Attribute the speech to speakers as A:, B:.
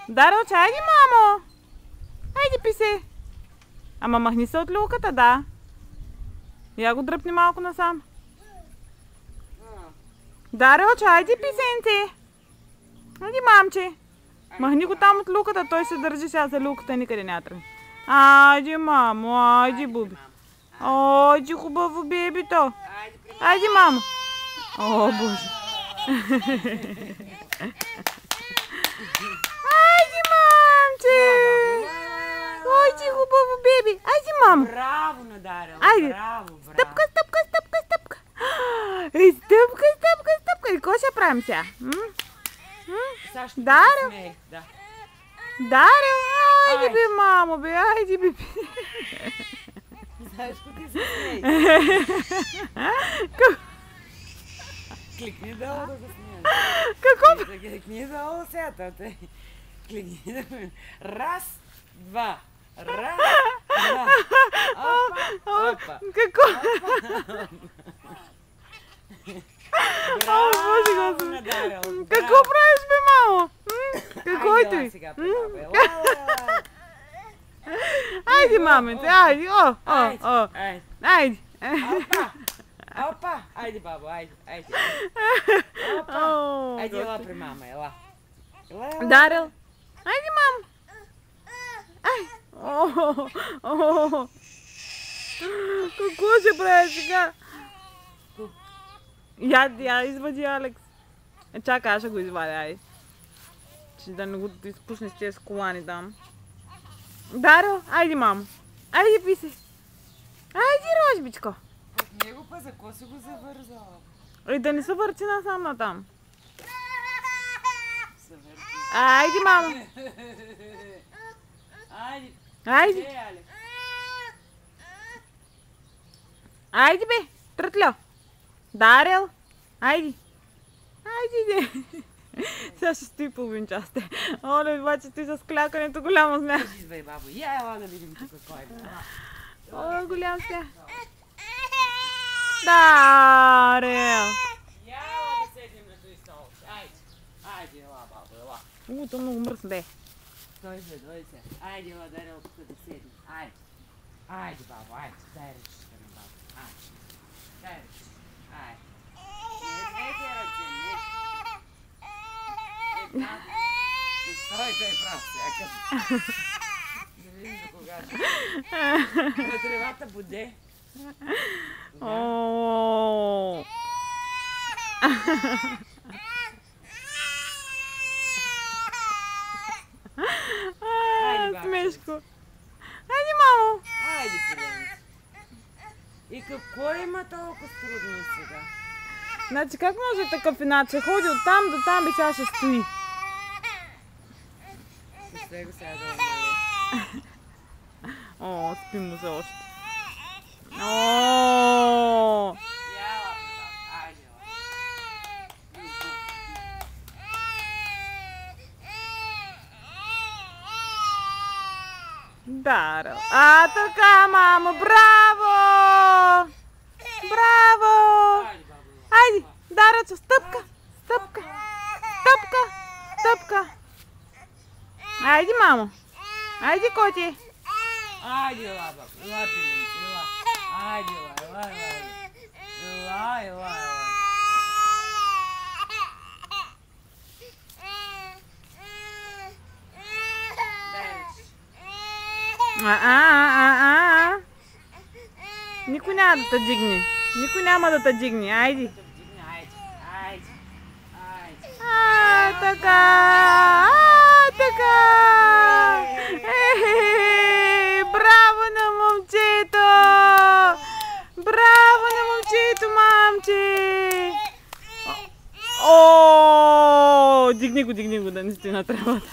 A: Дарилче, айди, мамо! Айди, писе! Ама махни се от люлката, да. Я го дръпни малко насам. Дарилче, айди, писенце! Айди, мамче! Махни го там от люлката, той се държи сега за люлката, никъде няма тръгне. Айди, мамо, айди, буби. Айди, хубаво бебито. Айди, мамо. О, боже. Айди, мамче. Айди, хубаво беби. Айди, мамо.
B: Браво, Надарил.
A: Айде.
B: Браво, браво.
A: Стъпка, стъпка, стъпка, стъпка. Ей, стъпка, стъпка, стъпка. И какво ще правим сега? Дарил.
B: Да.
A: Дарил, айди, бе, мамо, бе, айди, бе.
B: Сашко, ти се смей. Кликни долу да се смееш.
A: Какво?
B: Кликни долу сега, те. Кликни долу. Раз, два. Раз, два. Опа, опа.
A: Какво?
B: Браво,
A: Боже, Господи.
B: Надарил.
A: Какво правиш, бе, мамо? Какво е той?
B: Сега при баба. Ела.
A: Айди, маменце, айди, о, о.
B: Айде.
A: Айди.
B: Опа! Опа! Айде, бабо, айде, айде. Опа!
A: О,
B: Айде, ела
A: Господи.
B: при мама, ела. Ела.
A: Дарил. Айди, мамо. Ай. О. Какво ще прави сега? Я извади, Алекс. Чакай, аз ще го извадя, ай. Че да не го изпушне с тези колани там. Дарил, айди, мамо. Айди, писи. Айди, рожбичко.
B: От него па за ко си го завързала?
A: И да не се върти насам натам.
B: Се върти.
A: Айди, мамо.
B: Айде.
A: Айди.
B: Е, Алекс.
A: Айди, бе. Трътлю. Дарил. Айди. Айди, де. Сега ще стои половин час. Оле, обаче ти с клякането голямо смях.
B: Кажи, бе, бабо, я ела да видим тук кой е.
A: О, голям смях. Дарил.
B: Я ела да седнем на този стол. Айде. Айде, ела, бабо, ела.
A: То много мръсно, бе.
B: Дой се. Айде, ела, Дарил, тук да седнем. Айде. Айде, бабо, айде. Дай ръчичка на бабо. Айде. Дай ръчичка. Айде. Не те ръце, не. Стой, той прав всякъв. Да видим до кога. На тревата буде.
A: О. Смешко. Айди, мамо.
B: Айде, пиленце. И какво има толкова трудно сега?
A: Значи как може такъв иначе? Ходи от там до там и сега ще стои.
B: С него сега да умали.
A: О, спи му се още. О.
B: Яла, бабо, айде, ела.
A: Дарил. А, така, мамо, браво! Браво!
B: Айде, бабо, ела.
A: Айди, Дарачо, стъпка, стъпка, стъпка, стъпка. Айди, мамо. Айди, коти.
B: Айде, ела, бабо, ела, пиленце, ела. Айде, ела, ела, ела. Ела, ела, ела.
A: Никой няма да те дигне. Никой няма да те дигне. Айди.
B: Айде, айде, айде.
A: А, така. Така. Браво на момчето. Браво на момчето, мамче. О, дигни го, да не стои на тревата.